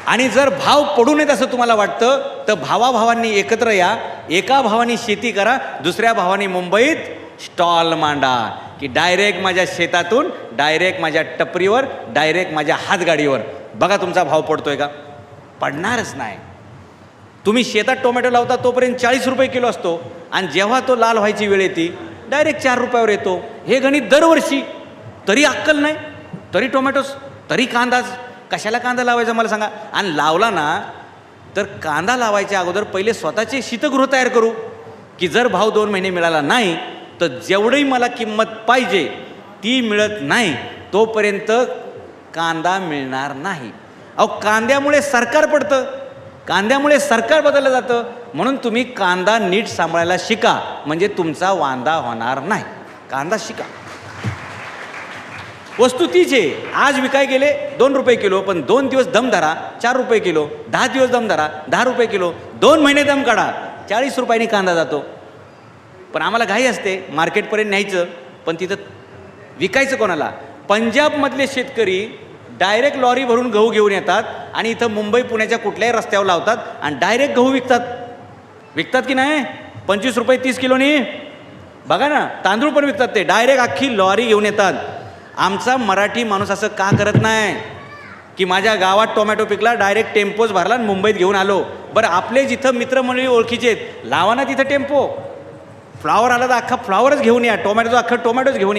आणि जर भाव पडू नयेत असं तुम्हाला वाटतं तर भावाभावांनी एकत्र या, एका भावानी शेती करा, दुसऱ्या भावानी मुंबईत स्टॉल मांडा, की डायरेक्ट माझ्या शेतातून डायरेक्ट माझ्या टपरीवर डायरेक्ट माझ्या हातगाडीवर. बघा तुमचा भाव पडतोय का? पडणारच नाही. तुम्ही शेतात टोमॅटो लावता तोपर्यंत 40 रुपये किलो असतो आणि जेव्हा तो लाल व्हायची वेळ येते डायरेक्ट 4 रुपयावर येतो. हे गणित दरवर्षी. तरी अक्कल नाही, तरी टोमॅटोस, तरी कांदाच. कशाला कांदा लावायचा मला सांगा? आणि लावला ना तर कांदा लावायच्या अगोदर पहिले स्वतःचे शीतगृह तयार करू, की जर भाव 2 महिने मिळाला नाही तर जेवढी मला किंमत पाहिजे ती मिळत नाही तोपर्यंत कांदा मिळणार नाही. अहो कांद्यामुळे सरकार पडतं, कांद्यामुळे सरकार बदललं जातं. म्हणून तुम्ही कांदा नीट सांभाळायला शिका, म्हणजे तुमचा वांदा होणार नाही. कांदा शिका. वस्तू तीच आहे. आज विकाय गेले 2 रुपये किलो, पण 2 दिवस दम धरा 4 रुपये किलो, 10 दिवस दम धरा 10 रुपये किलो, 2 महिने दम काढा 40 रुपयांनी कांदा जातो. पण आम्हाला घाई असते मार्केटपर्यंत न्यायचं, पण तिथं विकायचं कोणाला? पंजाबमधले शेतकरी डायरेक्ट लॉरी भरून गहू घेऊन येतात आणि इथं मुंबई पुण्याच्या कुठल्याही रस्त्यावर लावतात आणि डायरेक्ट गहू विकतात. विकतात की नाही? 25 रुपये 30 किलोनी. बघा ना, तांदूळ पण विकतात ते डायरेक्ट अख्खी लॉरी घेऊन येतात. आमचा मराठी माणूस असं का करत नाही की माझ्या गावात टोमॅटो पिकला डायरेक्ट टेम्पोच भरला आणि मुंबईत घेऊन आलो? बरं आपले जिथं मित्रमंडळी ओळखीचे आहेत लावा ना तिथं टेम्पो. फ्लावर आला तर अख्खा फ्लावरच घेऊन या, टोमॅटोचा अख्खा टोमॅटोच घेऊन या.